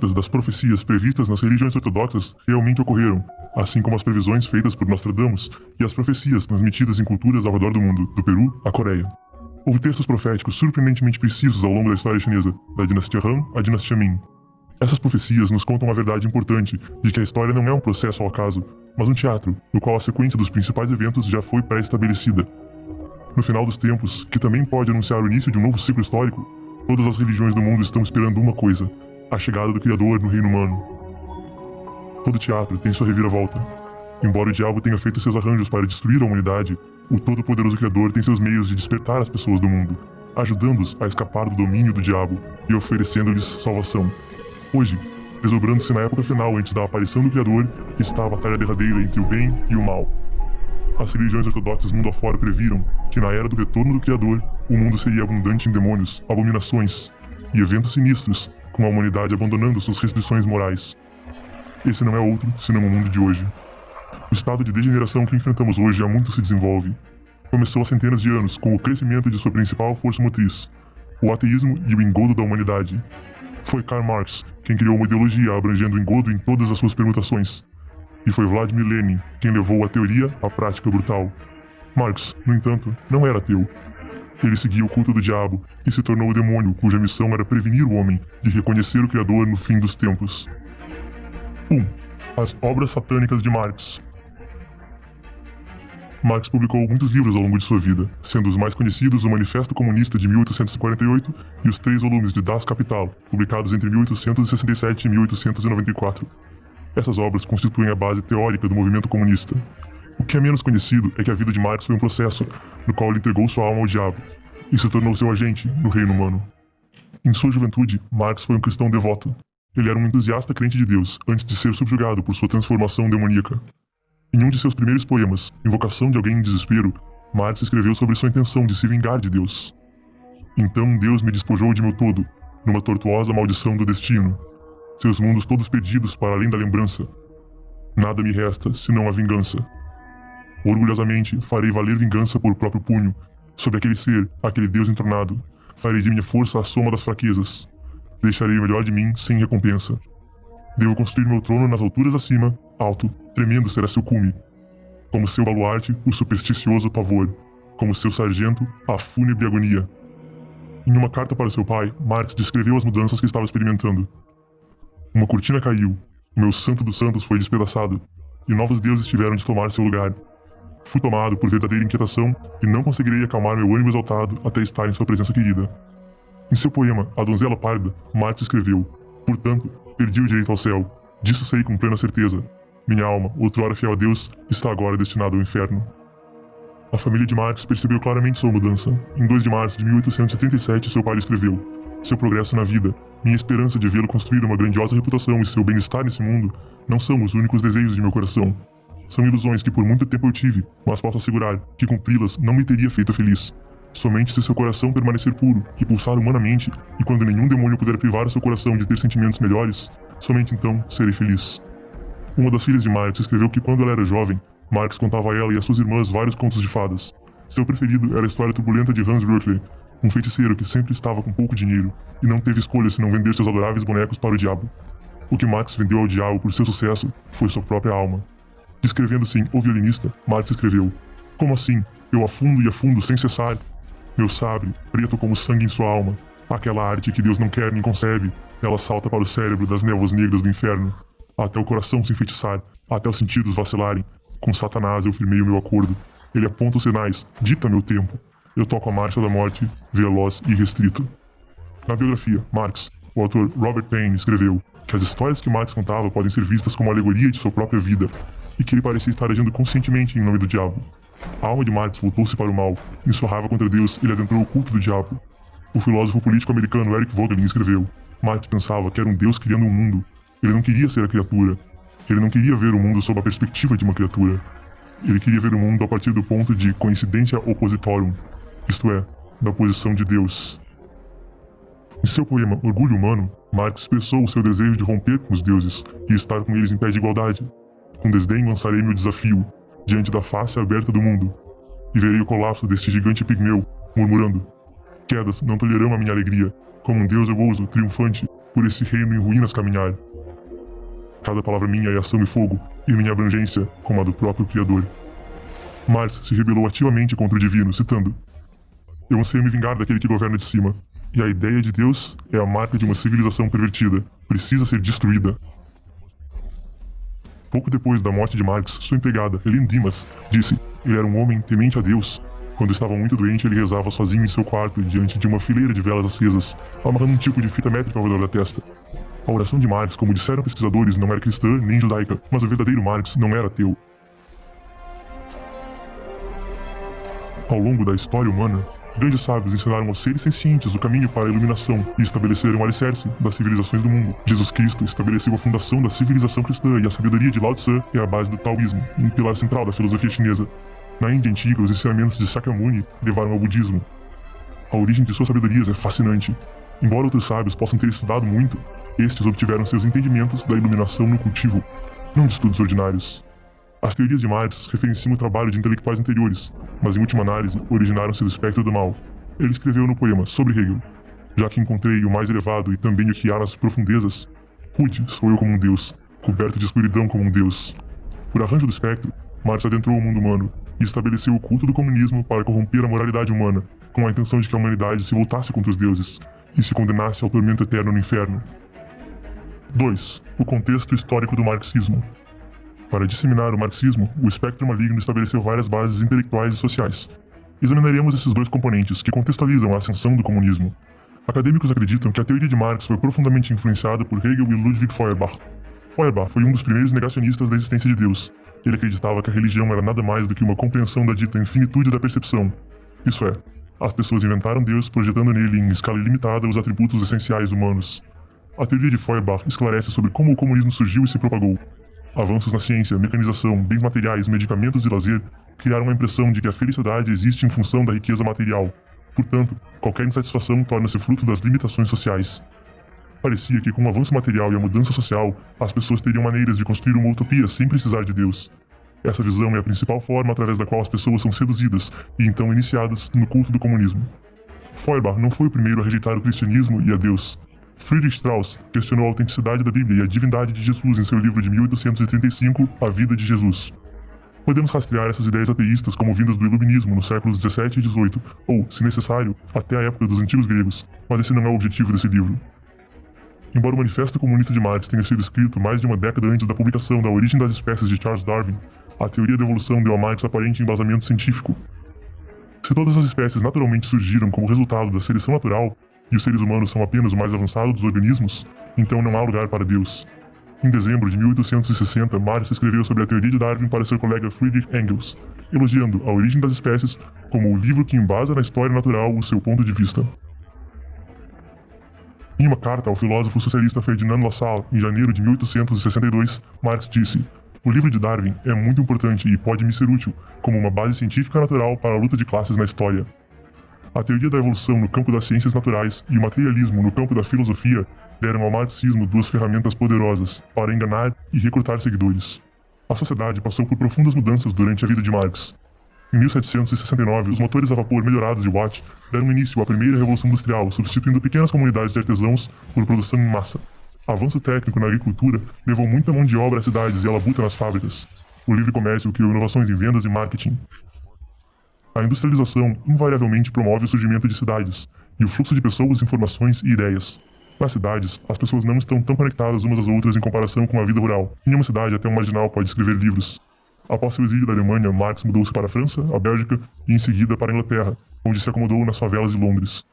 muitas das profecias previstas nas religiões ortodoxas realmente ocorreram, assim como as previsões feitas por Nostradamus e as profecias transmitidas em culturas ao redor do mundo, do Peru à Coreia. Houve textos proféticos surpreendentemente precisos ao longo da história chinesa, da dinastia Han à dinastia Ming. Essas profecias nos contam uma verdade importante de que a história não é um processo ao acaso, mas um teatro, no qual a sequência dos principais eventos já foi pré-estabelecida. No final dos tempos, que também pode anunciar o início de um novo ciclo histórico, todas as religiões do mundo estão esperando uma coisa: a chegada do Criador no reino humano. Todo teatro tem sua reviravolta. Embora o diabo tenha feito seus arranjos para destruir a humanidade, o todo-poderoso Criador tem seus meios de despertar as pessoas do mundo, ajudando-os a escapar do domínio do diabo e oferecendo-lhes salvação. Hoje, desdobrando-se na época final antes da aparição do Criador, está a batalha derradeira entre o bem e o mal. As religiões ortodoxas mundo afora previram que na era do retorno do Criador, o mundo seria abundante em demônios, abominações e eventos sinistros, com a humanidade abandonando suas restrições morais. Esse não é outro senão o mundo de hoje. O estado de degeneração que enfrentamos hoje há muito se desenvolve. Começou há centenas de anos com o crescimento de sua principal força motriz, o ateísmo e o engodo da humanidade. Foi Karl Marx quem criou uma ideologia abrangendo o engodo em todas as suas permutações. E foi Vladimir Lenin quem levou a teoria à prática brutal. Marx, no entanto, não era ateu. Ele seguia o culto do diabo e se tornou o demônio cuja missão era prevenir o homem de reconhecer o Criador no fim dos tempos. 1. As obras satânicas de Marx. Marx publicou muitos livros ao longo de sua vida, sendo os mais conhecidos o Manifesto Comunista de 1848 e os 3 volumes de Das Kapital, publicados entre 1867 e 1894. Essas obras constituem a base teórica do movimento comunista. O que é menos conhecido é que a vida de Marx foi um processo no qual ele entregou sua alma ao diabo e se tornou seu agente no reino humano. Em sua juventude, Marx foi um cristão devoto. Ele era um entusiasta crente de Deus antes de ser subjugado por sua transformação demoníaca. Em um de seus primeiros poemas, Invocação de Alguém em Desespero, Marx escreveu sobre sua intenção de se vingar de Deus. Então Deus me despojou de meu todo, numa tortuosa maldição do destino. Seus mundos todos perdidos para além da lembrança. Nada me resta, senão a vingança. Orgulhosamente, farei valer vingança por próprio punho. Sobre aquele ser, aquele Deus entornado. Farei de minha força a soma das fraquezas. Deixarei o melhor de mim sem recompensa. Devo construir meu trono nas alturas acima, alto, tremendo será seu cume. Como seu baluarte, o supersticioso pavor. Como seu sargento, a fúnebre agonia. Em uma carta para seu pai, Marx descreveu as mudanças que estava experimentando. Uma cortina caiu, o meu santo dos santos foi despedaçado, e novos deuses tiveram de tomar seu lugar. Fui tomado por verdadeira inquietação e não conseguirei acalmar meu ânimo exaltado até estar em sua presença querida. Em seu poema A Donzela Pálida, Marx escreveu: portanto, perdi o direito ao céu, disso sei com plena certeza. Minha alma, outrora fiel a Deus, está agora destinada ao inferno. A família de Marx percebeu claramente sua mudança. Em 2 de março de 1837, seu pai escreveu: seu progresso na vida, minha esperança de vê-lo construir uma grandiosa reputação e seu bem-estar nesse mundo, não são os únicos desejos de meu coração. São ilusões que por muito tempo eu tive, mas posso assegurar que cumpri-las não me teria feito feliz. Somente se seu coração permanecer puro e pulsar humanamente, e quando nenhum demônio puder privar o seu coração de ter sentimentos melhores, somente então serei feliz. Uma das filhas de Marx escreveu que quando ela era jovem, Marx contava a ela e a suas irmãs vários contos de fadas. Seu preferido era a história turbulenta de Hans Röckle, um feiticeiro que sempre estava com pouco dinheiro e não teve escolha senão vender seus adoráveis bonecos para o diabo. O que Marx vendeu ao diabo por seu sucesso foi sua própria alma. Descrevendo-se em O Violinista, Marx escreveu: como assim? Eu afundo e afundo sem cessar. Meu sabre, preto como sangue em sua alma, aquela arte que Deus não quer nem concebe, ela salta para o cérebro das névoas negras do inferno, até o coração se enfeitiçar, até os sentidos vacilarem. Com Satanás eu firmei o meu acordo. Ele aponta os sinais, dita meu tempo. Eu toco a marcha da morte, veloz e irrestrito. Na biografia, Marx, o autor Robert Paine escreveu que as histórias que Marx contava podem ser vistas como alegoria de sua própria vida, e que ele parecia estar agindo conscientemente em nome do diabo. A alma de Marx voltou-se para o mal. Em sua raiva contra Deus, ele adentrou o culto do diabo. O filósofo político americano Eric Voegelin escreveu: Marx pensava que era um Deus criando um mundo. Ele não queria ser a criatura. Ele não queria ver o mundo sob a perspectiva de uma criatura. Ele queria ver o mundo a partir do ponto de coincidência oppositorum, isto é, da posição de Deus. Em seu poema Orgulho Humano, Marx expressou o seu desejo de romper com os deuses e estar com eles em pé de igualdade. Com desdém lançarei meu desafio diante da face aberta do mundo, e verei o colapso deste gigante pigmeu, murmurando: quedas não tolherão a minha alegria, como um deus eu ouso, triunfante, por esse reino em ruínas caminhar. Cada palavra minha é ação e fogo, e minha abrangência como a do próprio Criador. Marx se rebelou ativamente contra o divino, citando: Eu anseio me vingar daquele que governa de cima, e a ideia de Deus é a marca de uma civilização pervertida, precisa ser destruída. Pouco depois da morte de Marx, sua empregada, Helene Dimas, disse: Ele era um homem temente a Deus. Quando estava muito doente, ele rezava sozinho em seu quarto, diante de uma fileira de velas acesas, amarrando um tipo de fita métrica ao redor da testa. A oração de Marx, como disseram pesquisadores, não era cristã nem judaica, mas o verdadeiro Marx não era ateu. Ao longo da história humana, grandes sábios ensinaram aos seres sencientes o caminho para a iluminação e estabeleceram o alicerce das civilizações do mundo. Jesus Cristo estabeleceu a fundação da civilização cristã e a sabedoria de Lao Tse é a base do taoísmo, um pilar central da filosofia chinesa. Na Índia antiga, os ensinamentos de Sakyamuni levaram ao budismo. A origem de suas sabedorias é fascinante. Embora outros sábios possam ter estudado muito, estes obtiveram seus entendimentos da iluminação no cultivo, não de estudos ordinários. As teorias de Marx referenciam o trabalho de intelectuais anteriores, mas em última análise originaram-se do espectro do mal. Ele escreveu no poema sobre Hegel: Já que encontrei o mais elevado e também o que há nas profundezas, rude sou eu como um deus, coberto de escuridão como um deus. Por arranjo do espectro, Marx adentrou o mundo humano e estabeleceu o culto do comunismo para corromper a moralidade humana, com a intenção de que a humanidade se voltasse contra os deuses e se condenasse ao tormento eterno no inferno. 2. O contexto histórico do marxismo. Para disseminar o marxismo, o espectro maligno estabeleceu várias bases intelectuais e sociais. Examinaremos esses dois componentes que contextualizam a ascensão do comunismo. Acadêmicos acreditam que a teoria de Marx foi profundamente influenciada por Hegel e Ludwig Feuerbach. Feuerbach foi um dos primeiros negacionistas da existência de Deus. Ele acreditava que a religião era nada mais do que uma compreensão da dita infinitude da percepção. Isso é, as pessoas inventaram Deus projetando nele em escala ilimitada os atributos essenciais humanos. A teoria de Feuerbach esclarece sobre como o comunismo surgiu e se propagou. Avanços na ciência, mecanização, bens materiais, medicamentos e lazer criaram a impressão de que a felicidade existe em função da riqueza material. Portanto, qualquer insatisfação torna-se fruto das limitações sociais. Parecia que com o avanço material e a mudança social, as pessoas teriam maneiras de construir uma utopia sem precisar de Deus. Essa visão é a principal forma através da qual as pessoas são seduzidas e então iniciadas no culto do comunismo. Feuerbach não foi o primeiro a rejeitar o cristianismo e a Deus. Friedrich Strauss questionou a autenticidade da Bíblia e a divindade de Jesus em seu livro de 1835, A Vida de Jesus. Podemos rastrear essas ideias ateístas como vindas do iluminismo nos séculos 17 e 18, ou, se necessário, até a época dos antigos gregos, mas esse não é o objetivo desse livro. Embora o Manifesto Comunista de Marx tenha sido escrito mais de uma década antes da publicação da Origem das Espécies de Charles Darwin, a teoria da evolução deu a Marx aparente embasamento científico. Se todas as espécies naturalmente surgiram como resultado da seleção natural, e os seres humanos são apenas o mais avançado dos organismos, então não há lugar para Deus. Em dezembro de 1860, Marx escreveu sobre a teoria de Darwin para seu colega Friedrich Engels, elogiando A Origem das Espécies como o livro que embasa na história natural o seu ponto de vista. Em uma carta ao filósofo socialista Ferdinand Lassalle, em janeiro de 1862, Marx disse: O livro de Darwin é muito importante e pode me ser útil como uma base científica natural para a luta de classes na história. A teoria da evolução no campo das ciências naturais e o materialismo no campo da filosofia deram ao marxismo duas ferramentas poderosas para enganar e recrutar seguidores. A sociedade passou por profundas mudanças durante a vida de Marx. Em 1769, os motores a vapor melhorados de Watt deram início à primeira revolução industrial, substituindo pequenas comunidades de artesãos por produção em massa. Avanço técnico na agricultura levou muita mão de obra às cidades e a labuta nas fábricas. O livre comércio criou inovações em vendas e marketing. A industrialização invariavelmente promove o surgimento de cidades e o fluxo de pessoas, informações e ideias. Nas cidades, as pessoas não estão tão conectadas umas às outras em comparação com a vida rural. Em uma cidade, até um marginal pode escrever livros. Após seu exílio da Alemanha, Marx mudou-se para a França, a Bélgica e, em seguida, para a Inglaterra, onde se acomodou nas favelas de Londres.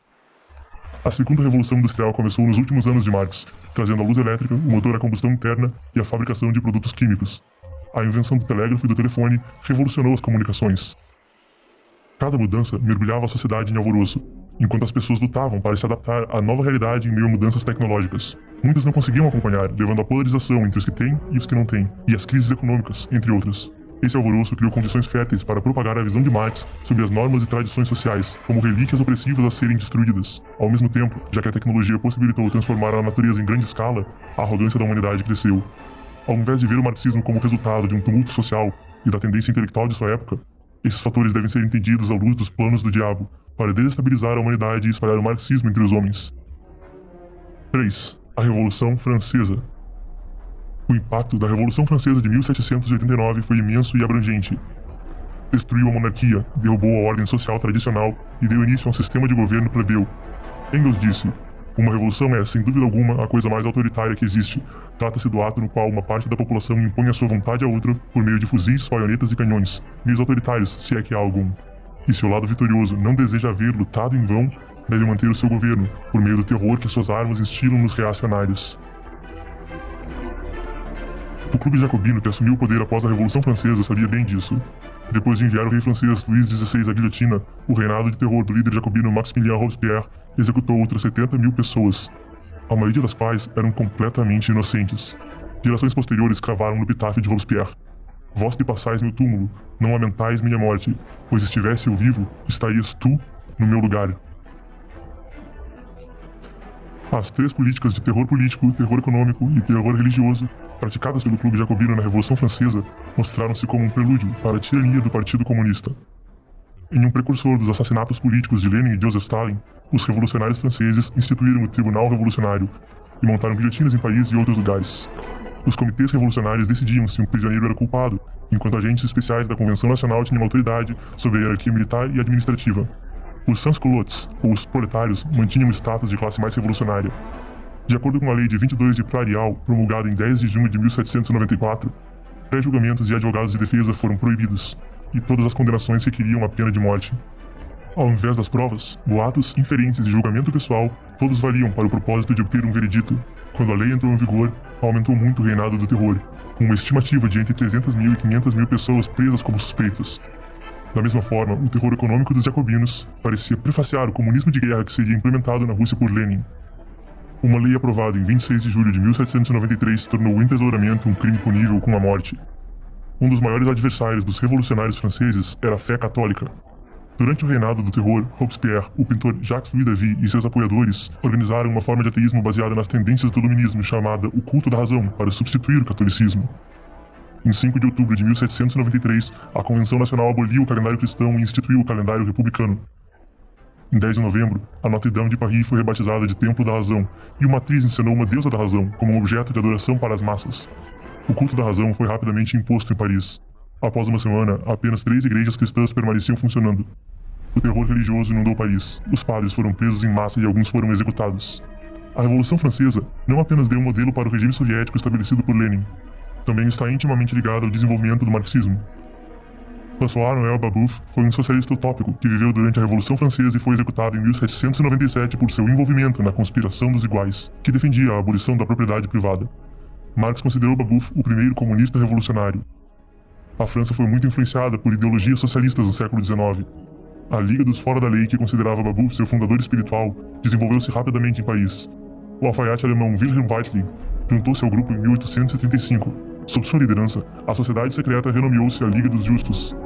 A segunda revolução industrial começou nos últimos anos de Marx, trazendo a luz elétrica, o motor a combustão interna e a fabricação de produtos químicos. A invenção do telégrafo e do telefone revolucionou as comunicações. Cada mudança mergulhava a sociedade em alvoroço, enquanto as pessoas lutavam para se adaptar à nova realidade em meio a mudanças tecnológicas. Muitas não conseguiam acompanhar, levando à polarização entre os que têm e os que não têm, e as crises econômicas, entre outras. Esse alvoroço criou condições férteis para propagar a visão de Marx sobre as normas e tradições sociais, como relíquias opressivas a serem destruídas. Ao mesmo tempo, já que a tecnologia possibilitou transformar a natureza em grande escala, a arrogância da humanidade cresceu. Ao invés de ver o marxismo como resultado de um tumulto social e da tendência intelectual de sua época, esses fatores devem ser entendidos à luz dos planos do diabo, para desestabilizar a humanidade e espalhar o marxismo entre os homens. 3. A Revolução Francesa. O impacto da Revolução Francesa de 1789 foi imenso e abrangente. Destruiu a monarquia, derrubou a ordem social tradicional e deu início a um sistema de governo plebeu. Engels disse: uma revolução é, sem dúvida alguma, a coisa mais autoritária que existe. Trata-se do ato no qual uma parte da população impõe a sua vontade a outra por meio de fuzis, baionetas e canhões, meios autoritários, se é que há algum. E se o lado vitorioso não deseja haver lutado em vão, deve manter o seu governo, por meio do terror que suas armas instilam nos reacionários. O clube jacobino que assumiu o poder após a Revolução Francesa sabia bem disso. Depois de enviar o rei francês Luís XVI à guilhotina, o reinado de terror do líder jacobino Maximilien Robespierre executou outras 70 mil pessoas, a maioria das quais eram completamente inocentes. Gerações posteriores cravaram no epitáfio de Robespierre: vós que passais meu túmulo, não lamentais minha morte, pois estivesse eu vivo, estarias tu no meu lugar. As três políticas de terror político, terror econômico e terror religioso praticadas pelo clube jacobino na Revolução Francesa mostraram-se como um prelúdio para a tirania do Partido Comunista. Em um precursor dos assassinatos políticos de Lenin e Joseph Stalin, os revolucionários franceses instituíram o Tribunal Revolucionário e montaram guilhotinas em Paris e outros lugares. Os comitês revolucionários decidiam se um prisioneiro era culpado, enquanto agentes especiais da Convenção Nacional tinham autoridade sobre a hierarquia militar e administrativa. Os sans-culottes, ou os proletários, mantinham o status de classe mais revolucionária. De acordo com a Lei de 22 de Prairial, promulgada em 10 de junho de 1794, pré-julgamentos e advogados de defesa foram proibidos, e todas as condenações requeriam a pena de morte. Ao invés das provas, boatos, inferências e julgamento pessoal, todos valiam para o propósito de obter um veredito. Quando a lei entrou em vigor, aumentou muito o reinado do terror, com uma estimativa de entre 300 mil e 500 mil pessoas presas como suspeitos. Da mesma forma, o terror econômico dos jacobinos parecia prefaciar o comunismo de guerra que seria implementado na Rússia por Lenin. Uma lei aprovada em 26 de julho de 1793 tornou o entesouramento um crime punível com a morte. Um dos maiores adversários dos revolucionários franceses era a fé católica. Durante o reinado do terror, Robespierre, o pintor Jacques-Louis David e seus apoiadores organizaram uma forma de ateísmo baseada nas tendências do iluminismo chamada o culto da razão para substituir o catolicismo. Em 5 de outubro de 1793, a Convenção Nacional aboliu o calendário cristão e instituiu o calendário republicano. Em 10 de novembro, a Notre-Dame de Paris foi rebatizada de Templo da Razão, e uma atriz encenou uma deusa da razão como um objeto de adoração para as massas. O culto da razão foi rapidamente imposto em Paris. Após uma semana, apenas 3 igrejas cristãs permaneciam funcionando. O terror religioso inundou Paris, os padres foram presos em massa e alguns foram executados. A Revolução Francesa não apenas deu um modelo para o regime soviético estabelecido por Lenin, também está intimamente ligada ao desenvolvimento do marxismo. François-Noël Babeuf foi um socialista utópico que viveu durante a Revolução Francesa e foi executado em 1797 por seu envolvimento na conspiração dos iguais, que defendia a abolição da propriedade privada. Marx considerou Babeuf o primeiro comunista revolucionário. A França foi muito influenciada por ideologias socialistas no século XIX. A Liga dos Fora da Lei, que considerava Babeuf seu fundador espiritual, desenvolveu-se rapidamente em Paris. O alfaiate alemão Wilhelm Weitling juntou-se ao grupo em 1835. Sob sua liderança, a sociedade secreta renomeou-se a Liga dos Justos.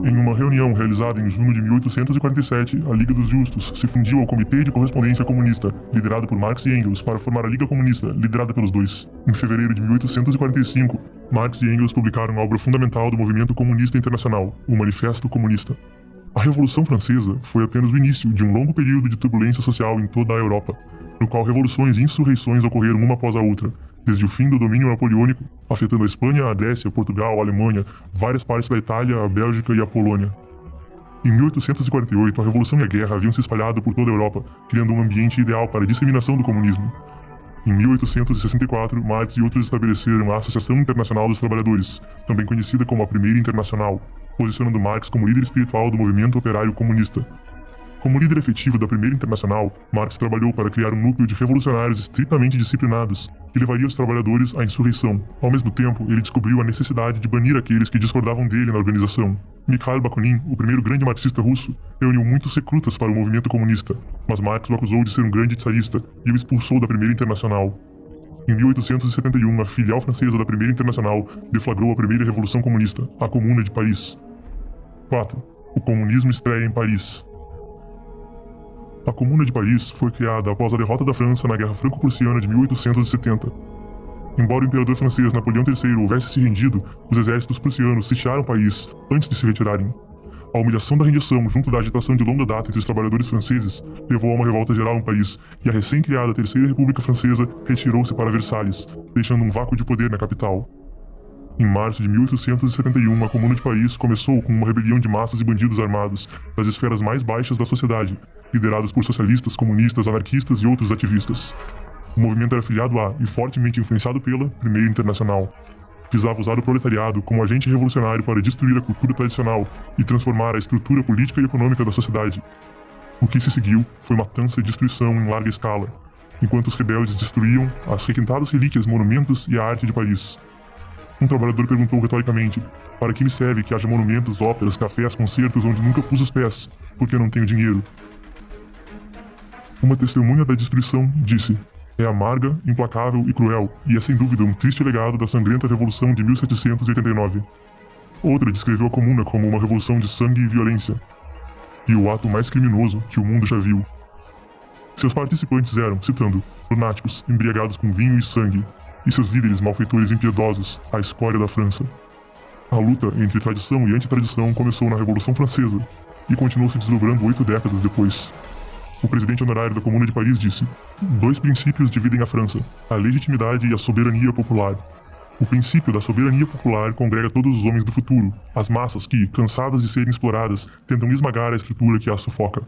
Em uma reunião realizada em junho de 1847, a Liga dos Justos se fundiu ao Comitê de Correspondência Comunista, liderado por Marx e Engels, para formar a Liga Comunista, liderada pelos dois. Em fevereiro de 1845, Marx e Engels publicaram a obra fundamental do movimento comunista internacional, o Manifesto Comunista. A Revolução Francesa foi apenas o início de um longo período de turbulência social em toda a Europa, no qual revoluções e insurreições ocorreram uma após a outra, desde o fim do domínio napoleônico, afetando a Espanha, a Grécia, Portugal, a Alemanha, várias partes da Itália, a Bélgica e a Polônia. Em 1848, a Revolução e a Guerra haviam se espalhado por toda a Europa, criando um ambiente ideal para a disseminação do comunismo. Em 1864, Marx e outros estabeleceram a Associação Internacional dos Trabalhadores, também conhecida como a Primeira Internacional, posicionando Marx como líder espiritual do movimento operário comunista. Como líder efetivo da Primeira Internacional, Marx trabalhou para criar um núcleo de revolucionários estritamente disciplinados, que levaria os trabalhadores à insurreição. Ao mesmo tempo, ele descobriu a necessidade de banir aqueles que discordavam dele na organização. Mikhail Bakunin, o primeiro grande marxista russo, reuniu muitos recrutas para o movimento comunista, mas Marx o acusou de ser um grande tsarista e o expulsou da Primeira Internacional. Em 1871, a filial francesa da Primeira Internacional deflagrou a primeira Revolução Comunista, a Comuna de Paris. 4. O comunismo estreia em Paris. A Comuna de Paris foi criada após a derrota da França na Guerra Franco-Prussiana de 1870. Embora o imperador francês Napoleão III houvesse se rendido, os exércitos prussianos sitiaram Paris antes de se retirarem. A humilhação da rendição, junto da agitação de longa data entre os trabalhadores franceses, levou a uma revolta geral no país, e a recém-criada Terceira República Francesa retirou-se para Versalhes, deixando um vácuo de poder na capital. Em março de 1871, a Comuna de Paris começou com uma rebelião de massas e bandidos armados das esferas mais baixas da sociedade, liderados por socialistas, comunistas, anarquistas e outros ativistas. O movimento era filiado a e fortemente influenciado pela Primeira Internacional. Visava usar o proletariado como agente revolucionário para destruir a cultura tradicional e transformar a estrutura política e econômica da sociedade. O que se seguiu foi matança e destruição em larga escala, enquanto os rebeldes destruíam as requintadas relíquias, monumentos e a arte de Paris. Um trabalhador perguntou retoricamente: para que me serve que haja monumentos, óperas, cafés, concertos onde nunca pus os pés, porque não tenho dinheiro? Uma testemunha da destruição disse: é amarga, implacável e cruel, e é sem dúvida um triste legado da sangrenta Revolução de 1789. Outra descreveu a Comuna como uma revolução de sangue e violência, e o ato mais criminoso que o mundo já viu. Seus participantes eram, citando, lunáticos, embriagados com vinho e sangue, e seus líderes malfeitores impiedosos, a escória da França. A luta entre tradição e antitradição começou na Revolução Francesa, e continuou se desdobrando 8 décadas depois. O presidente honorário da Comuna de Paris disse: 2 princípios dividem a França, a legitimidade e a soberania popular. O princípio da soberania popular congrega todos os homens do futuro, as massas que, cansadas de serem exploradas, tentam esmagar a estrutura que as sufoca.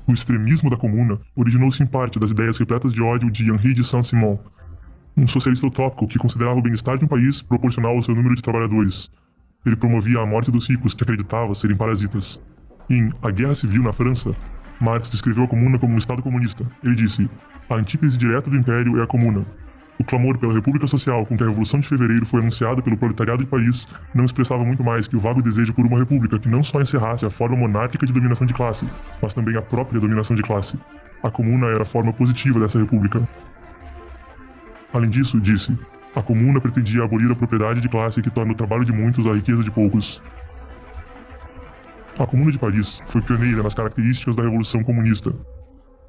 O extremismo da Comuna originou-se em parte das ideias repletas de ódio de Henri de Saint-Simon, um socialista utópico que considerava o bem-estar de um país proporcional ao seu número de trabalhadores. Ele promovia a morte dos ricos que acreditava serem parasitas. Em A Guerra Civil na França, Marx descreveu a Comuna como um Estado comunista. Ele disse: a antítese direta do Império é a Comuna. O clamor pela República Social com que a Revolução de Fevereiro foi anunciada pelo proletariado de Paris não expressava muito mais que o vago desejo por uma república que não só encerrasse a forma monárquica de dominação de classe, mas também a própria dominação de classe. A Comuna era a forma positiva dessa república. Além disso, disse, a Comuna pretendia abolir a propriedade de classe que torna o trabalho de muitos a riqueza de poucos. A Comuna de Paris foi pioneira nas características da Revolução Comunista.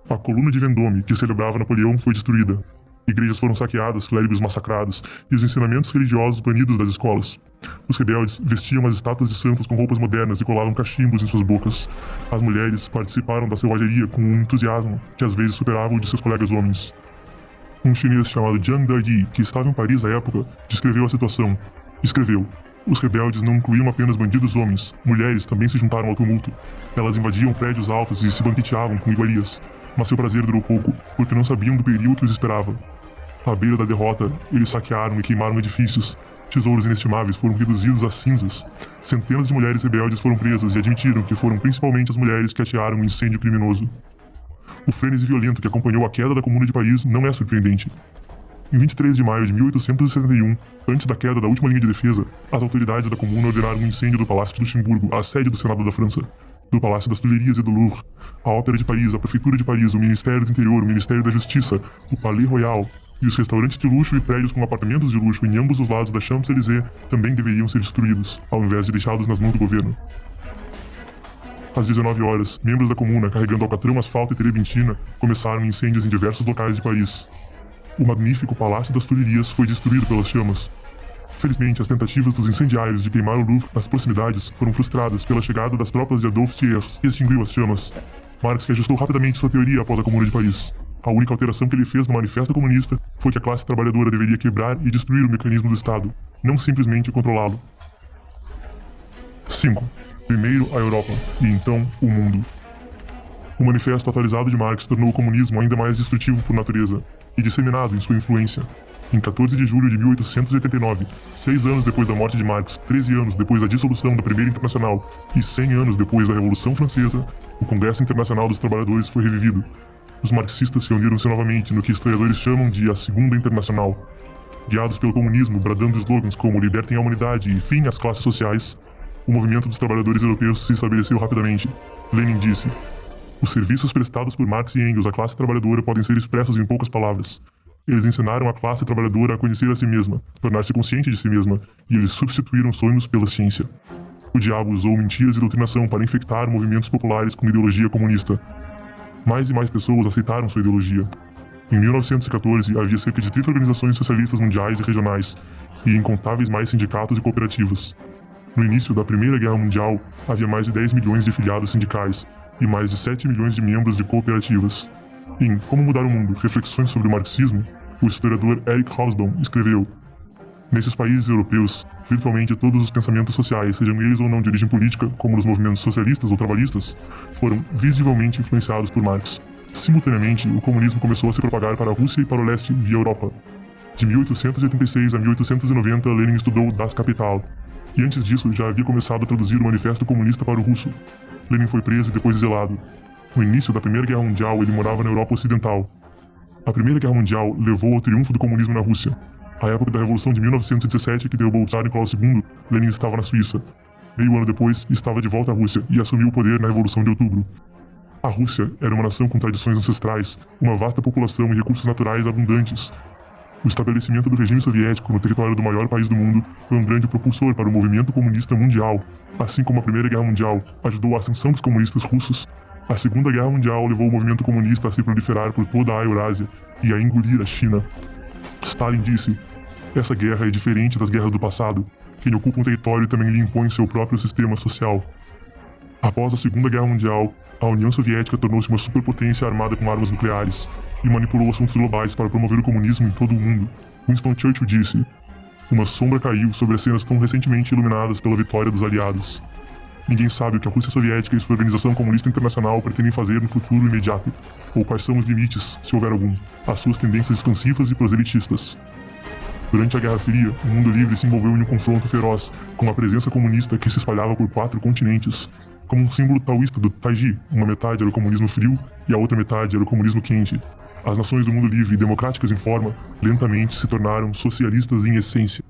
A coluna de Vendôme, que celebrava Napoleão, foi destruída. Igrejas foram saqueadas, clérigos massacrados, e os ensinamentos religiosos banidos das escolas. Os rebeldes vestiam as estátuas de santos com roupas modernas e colavam cachimbos em suas bocas. As mulheres participaram da selvageria com um entusiasmo que às vezes superava o de seus colegas homens. Um chinês chamado Jiang Dayi, que estava em Paris à época, descreveu a situação. Escreveu: os rebeldes não incluíam apenas bandidos homens, mulheres também se juntaram ao tumulto. Elas invadiam prédios altos e se banqueteavam com iguarias. Mas seu prazer durou pouco, porque não sabiam do perigo que os esperava. À beira da derrota, eles saquearam e queimaram edifícios. Tesouros inestimáveis foram reduzidos a cinzas. Centenas de mulheres rebeldes foram presas e admitiram que foram principalmente as mulheres que atearam um incêndio criminoso. O frenesi violento que acompanhou a queda da Comuna de Paris não é surpreendente. Em 23 de maio de 1871, antes da queda da última linha de defesa, as autoridades da Comuna ordenaram um incêndio do Palácio de Luxemburgo, a sede do Senado da França, do Palácio das Tuileries e do Louvre, a Ópera de Paris, a Prefeitura de Paris, o Ministério do Interior, o Ministério da Justiça, o Palais Royal e os restaurantes de luxo e prédios com apartamentos de luxo em ambos os lados da Champs-Élysées também deveriam ser destruídos, ao invés de deixá-los nas mãos do governo. Às 19 horas, membros da Comuna, carregando alcatrão, asfalto e terebintina, começaram incêndios em diversos locais de Paris. O magnífico Palácio das Tuileries foi destruído pelas chamas. Felizmente, as tentativas dos incendiários de queimar o Louvre nas proximidades foram frustradas pela chegada das tropas de Adolphe Thiers, que extinguiu as chamas. Marx reajustou rapidamente sua teoria após a Comuna de Paris. A única alteração que ele fez no Manifesto Comunista foi que a classe trabalhadora deveria quebrar e destruir o mecanismo do Estado, não simplesmente controlá-lo. 5. Primeiro a Europa, e então o mundo. O Manifesto atualizado de Marx tornou o comunismo ainda mais destrutivo por natureza, e disseminado em sua influência. Em 14 de julho de 1889, 6 anos depois da morte de Marx, 13 anos depois da dissolução da Primeira Internacional e 100 anos depois da Revolução Francesa, o Congresso Internacional dos Trabalhadores foi revivido. Os marxistas reuniram-se novamente no que historiadores chamam de a Segunda Internacional. Guiados pelo comunismo, bradando slogans como libertem a humanidade e fim às classes sociais, o movimento dos trabalhadores europeus se estabeleceu rapidamente. Lenin disse: os serviços prestados por Marx e Engels à classe trabalhadora podem ser expressos em poucas palavras. Eles ensinaram a classe trabalhadora a conhecer a si mesma, tornar-se consciente de si mesma, e eles substituíram sonhos pela ciência. O diabo usou mentiras e doutrinação para infectar movimentos populares com ideologia comunista. Mais e mais pessoas aceitaram sua ideologia. Em 1914, havia cerca de 30 organizações socialistas mundiais e regionais, e incontáveis mais sindicatos e cooperativas. No início da Primeira Guerra Mundial, havia mais de 10 milhões de filiados sindicais e mais de 7 milhões de membros de cooperativas. Em Como Mudar o Mundo, Reflexões sobre o Marxismo, o historiador Eric Hobsbawm escreveu: nesses países europeus, virtualmente todos os pensamentos sociais, sejam eles ou não de origem política, como nos movimentos socialistas ou trabalhistas, foram visivelmente influenciados por Marx. Simultaneamente, o comunismo começou a se propagar para a Rússia e para o leste via Europa. De 1886 a 1890, Lenin estudou Das Kapital, e antes disso já havia começado a traduzir o Manifesto Comunista para o russo. Lenin foi preso e depois exilado. No início da Primeira Guerra Mundial, ele morava na Europa Ocidental. A Primeira Guerra Mundial levou ao triunfo do comunismo na Rússia. À época da Revolução de 1917, que derrubou o Tsar Nicolau II, Lenin estava na Suíça. Meio ano depois, estava de volta à Rússia e assumiu o poder na Revolução de Outubro. A Rússia era uma nação com tradições ancestrais, uma vasta população e recursos naturais abundantes. O estabelecimento do regime soviético no território do maior país do mundo foi um grande propulsor para o movimento comunista mundial. Assim como a Primeira Guerra Mundial ajudou a ascensão dos comunistas russos, a Segunda Guerra Mundial levou o movimento comunista a se proliferar por toda a Eurásia e a engolir a China. Stalin disse: essa guerra é diferente das guerras do passado. Quem ocupa um território também lhe impõe seu próprio sistema social. Após a Segunda Guerra Mundial, a União Soviética tornou-se uma superpotência armada com armas nucleares e manipulou assuntos globais para promover o comunismo em todo o mundo. Winston Churchill disse: uma sombra caiu sobre as cenas tão recentemente iluminadas pela vitória dos aliados. Ninguém sabe o que a Rússia Soviética e sua Organização Comunista Internacional pretendem fazer no futuro imediato, ou quais são os limites, se houver algum, às suas tendências expansivas e proselitistas. Durante a Guerra Fria, o mundo livre se envolveu em um confronto feroz com a presença comunista que se espalhava por 4 continentes. Como um símbolo taoísta do Taiji, uma metade era o comunismo frio e a outra metade era o comunismo quente. As nações do mundo livre e democráticas em forma, lentamente se tornaram socialistas em essência.